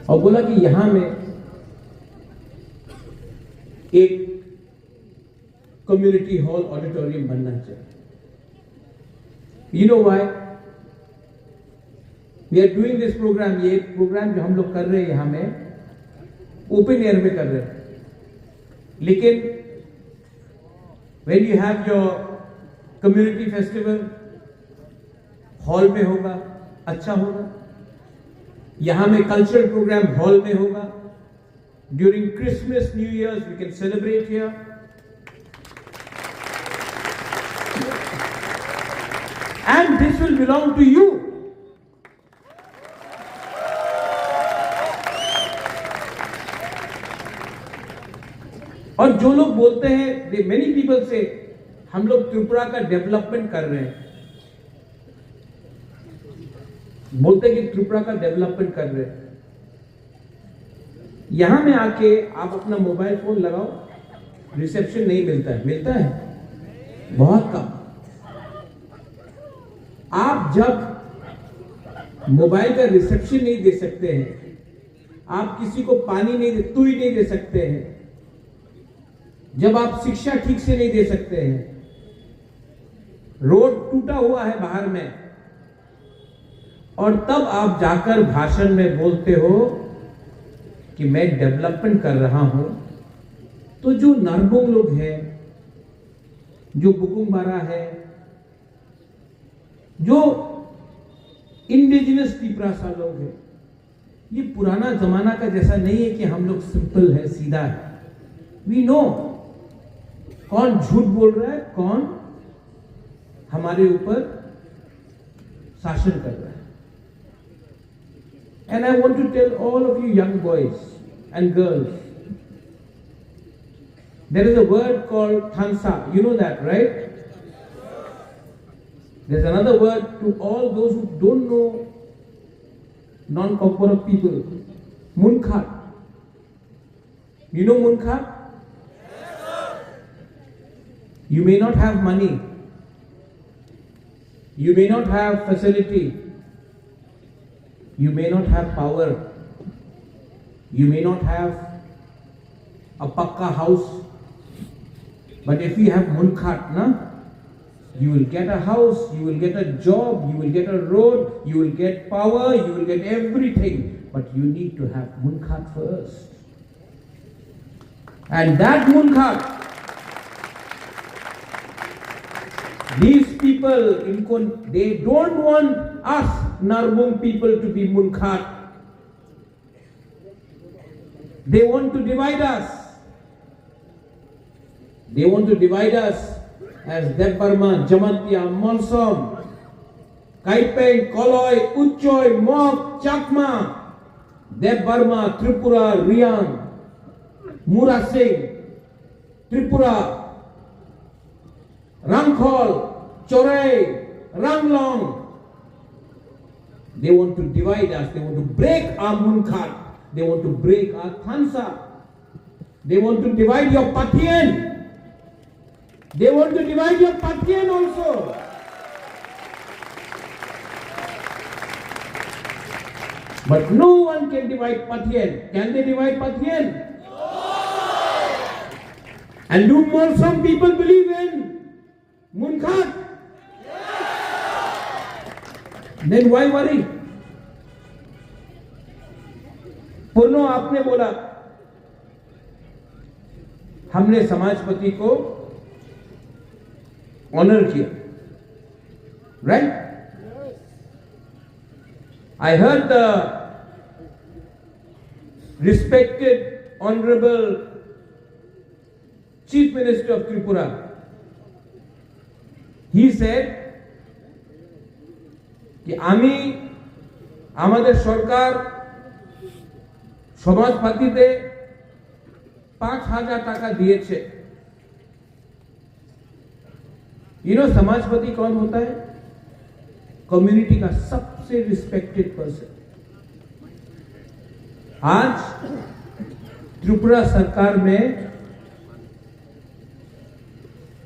और बोला कि यहां में एक कम्युनिटी हॉल ऑडिटोरियम बनना चाहिए। You know why we are doing this programme? ये प्रोग्राम जो हम लोग कर रहे हैं यहां में ओपन एयर में कर रहे हैं, लेकिन when you have your community festival hall में होगा, अच्छा होगा। यहां में कल्चरल प्रोग्राम हॉल में होगा। During Christmas, new years we can celebrate here. And this will belong to you. और जो लोग बोलते हैं, many people say, हम लोग त्रिपुरा का डेवलपमेंट कर रहे हैं, बोलते हैं कि त्रिपुरा का डेवलपमेंट कर रहे हैं। यहां में आके आप अपना मोबाइल फोन लगाओ, रिसेप्शन नहीं मिलता है, मिलता है बहुत कम। आप जब मोबाइल का रिसेप्शन नहीं दे सकते हैं, आप किसी को पानी नहीं दे, तू ही नहीं दे सकते हैं, जब आप शिक्षा ठीक से नहीं दे सकते हैं, रोड टूटा हुआ है बाहर में, और तब आप जाकर भाषण में बोलते हो कि मैं डेवलपमेंट कर रहा हूं, तो जो नरबोंग लोग हैं, जो बुकुंबारा है, जो इंडिजिनस त्रिपुरा लोग हैं, ये पुराना जमाना का जैसा नहीं है कि हम लोग सिंपल है, सीधा है। वी नो कौन झूठ बोल रहा है, कौन हमारे ऊपर शासन कर रहा है। And I want to tell all of you young boys and girls, there is a word called थानसा, you know that, right? There's another word to all those who don't know non-Kokborok people. Munkhat. You know Munkhat? You may not have money. You may not have facility. You may not have power. You may not have a pakka house. But if you have Munkhat, na? You will get a house, you will get a job, you will get a road, you will get power, you will get everything. But you need to have Munkhat first. And that Munkhat, these people, they don't want us Narbong people to be Munkhat. They want to divide us. They want to divide us as Debarma, Jamantia, Monsom, Kaipeng, Koloi, Uchoy, Mok, Chakma, Debarma, Tripura, Riang, Murasing, Tripura, Rangkhol, Chorei, Ranglong. They want to divide us. They want to break our Munkhat. They want to break our Thansa. They want to divide your Patien. They want to divide your Patien also. But no one can divide Patien. Can they divide Patien? No. And do more some people believe in Munkhat? Yes. Then why worry? पूर्णो आपने बोला हमने समाजपति को honour किया, right? I heard the respected honorable Chief Minister of Tripura, he said कि आमी आमादेर सरकार समाजपातीते 5,000 टाका दिएছে। You know समाजपति कौन होता है? कम्युनिटी का सबसे रिस्पेक्टेड पर्सन। आज त्रिपुरा सरकार में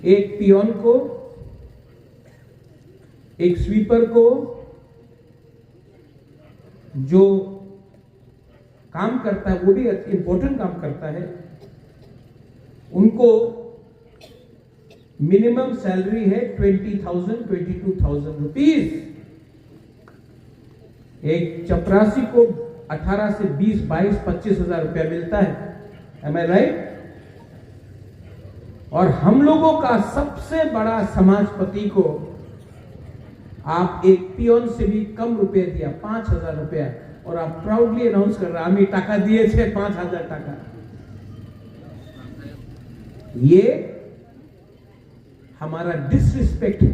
एक पियोन को, एक स्वीपर को, जो काम करता है, वो भी इंपॉर्टेंट काम करता है, उनको मिनिमम सैलरी है 20,000 22,000 रुपीज। एक चपरासी को 18 से 20 22 25,000 रुपया मिलता है। एम आई राइट? और हम लोगों का सबसे बड़ा समाजपति को आप एक पियोन से भी कम रुपए दिया, 5,000 रुपया, और आप प्राउडली अनाउंस कर रहे हैं टाका दिए थे 5,000 टाका। ये हमारा डिसरिस्पेक्ट है।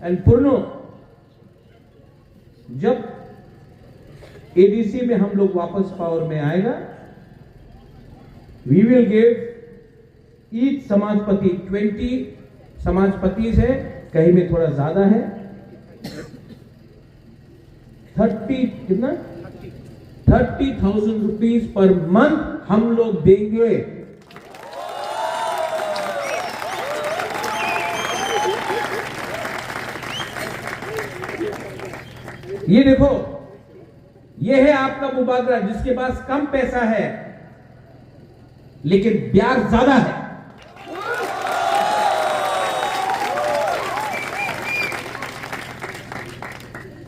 एंड पूर्णो, जब एडीसी में हम लोग वापस पावर में आएगा, वी विल गिव ईच समाजपति 20 समाजपति है, कहीं में थोड़ा ज्यादा है, 30,000 रुपीज पर मंथ हम लोग देंगे। ये देखो, ये है आपका मुबादला, जिसके पास कम पैसा है लेकिन ब्याज ज्यादा है।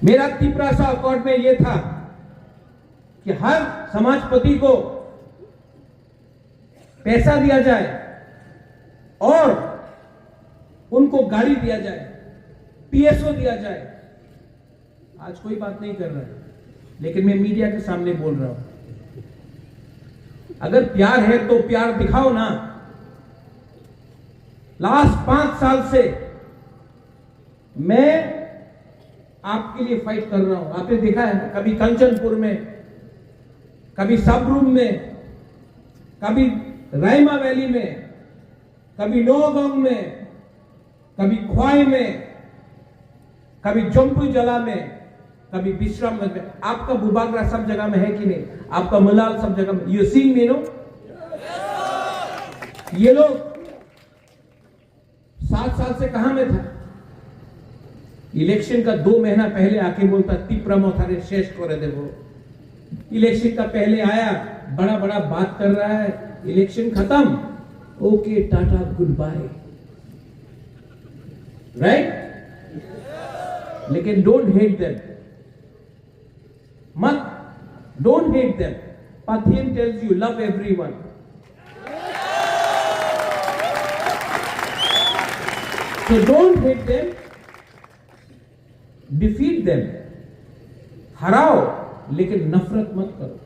मेरा तीसरा सा अकॉर्ड में यह था कि हर समाजपति को पैसा दिया जाए और उनको गाड़ी दिया जाए, पीएसओ दिया जाए। आज कोई बात नहीं कर रहा है, लेकिन मैं मीडिया के सामने बोल रहा हूं, अगर प्यार है तो प्यार दिखाओ ना। लास्ट 5 साल से मैं आपके लिए फाइट कर रहा हूं। आपने देखा है, कभी कंचनपुर में, कभी सबरूम में, कभी रायमा वैली में, कभी लोहगंग में, कभी ख्वाई में, कभी जम्पू जला में, कभी विश्राम में। आपका बुबागरा सब जगह में है कि नहीं? आपका मलाल सब जगह में। You seeing me know? ये लोग 7 साल से कहां में था? इलेक्शन का 2 महीना पहले आके बोलता तीप्रमो थारे शेष कर देवो। इलेक्शन का पहले आया, बड़ा बड़ा बात कर रहा है, इलेक्शन खत्म, okay tata good bye, right? लेकिन डोंट हेट देम, मत, डोंट हेट देम। पाथियन tells you love everyone. So don't hate them, defeat them, हराओ लेकिन नफरत मत करो।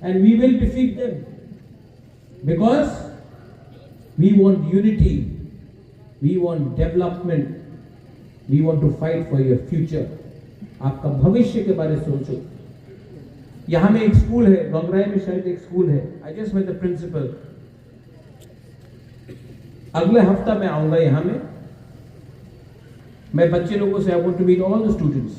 And we will defeat them because we want unity, we want development, we want to fight for your future. आपका भविष्य के बारे में सोचो। यहां में एक स्कूल है, गंगराई में शायद एक स्कूल है। I just met the principal. अगले हफ्ता मैं आऊंगा यहां में। मैं बच्चे लोगों से I want to meet all the students.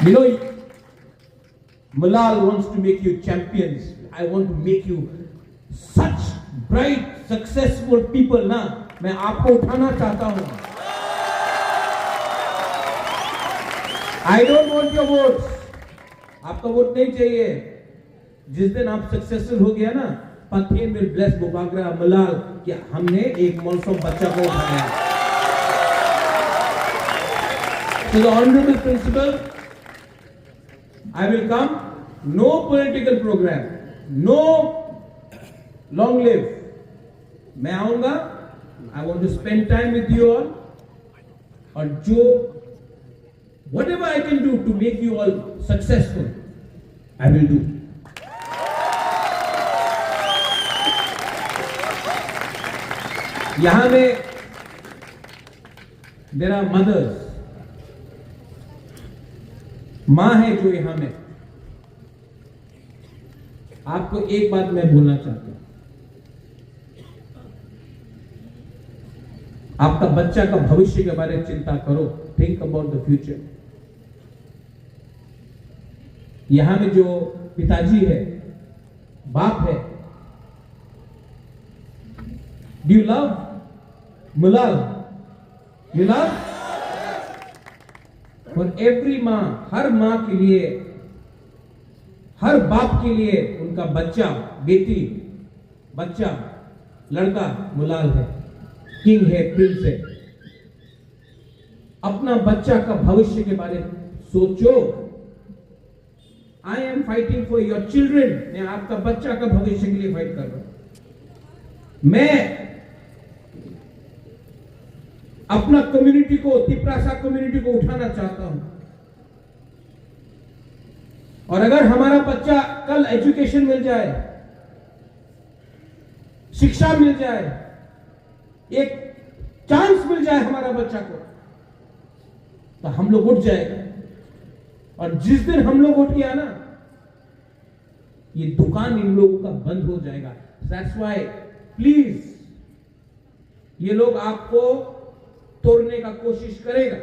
You know, Malal wants to make you champions. I want to make you such bright, successful people ना। मैं आपको उठाना चाहता हूं। I don't want your votes. आपका वोट नहीं चाहिए। जिस दिन आप सक्सेसफुल हो गया ना, Pathian will bless Bubagra Malal कि हमने एक मौसम बच्चा को उठाया। To the honorable principal, I will come. No political program, no long live. मैं आऊंगा, I want to spend time with you all, और जो whatever I can do to make you all successful, I will do. यहां में there are mothers, मां है जो यहां में। आपको एक बात मैं बोलना चाहता हूं, आपका बच्चा का भविष्य के बारे में चिंता करो। Think about the future. यहां में जो पिताजी है, बाप है, do you love Malal? You love? For every माँ, हर माँ के लिए, हर बाप के लिए उनका बच्चा, बेटी, बच्चा, लड़का मुलाल है, किंग है, प्रिंस है। अपना बच्चा का भविष्य के बारे में सोचो। I am fighting for your children. मैं आपका बच्चा का भविष्य के लिए फाइट कर रहा हूं। मैं अपना कम्युनिटी को, तिपरासा कम्युनिटी को उठाना चाहता हूं। और अगर हमारा बच्चा कल एजुकेशन मिल जाए, शिक्षा मिल जाए, एक चांस मिल जाए हमारा बच्चा को, तो हम लोग उठ जाएगा। और जिस दिन हम लोग उठ गया ना, ये दुकान इन लोगों का बंद हो जाएगा। दैट्स व्हाई प्लीज, ये लोग आपको तोड़ने का कोशिश करेगा,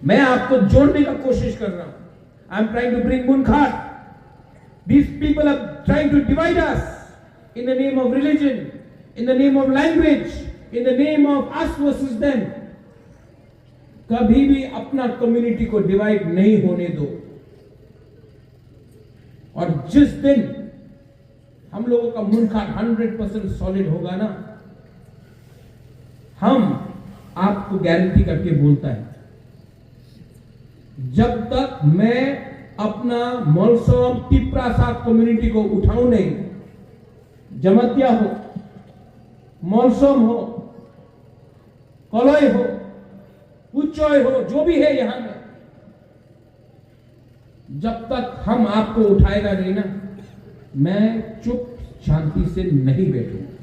मैं आपको जोड़ने का कोशिश कर रहा हूं। I am trying to bring मुनखाट। These people are trying to divide us in the name of religion, in the name of language, in the name of us versus them. कभी भी अपना कम्युनिटी को डिवाइड नहीं होने दो। और जिस दिन हम लोगों का मुनखाट 100% सॉलिड होगा ना, हम आपको गारंटी करके बोलता है, जब तक मैं अपना मोलसोम तिपरासा कम्युनिटी को उठाऊं नहीं, जमतिया हो, मोलसोम हो, कलोई हो, उच्चोय हो, जो भी है यहां में, जब तक हम आपको उठाएगा नहीं ना, मैं चुप शांति से नहीं बैठूंगा।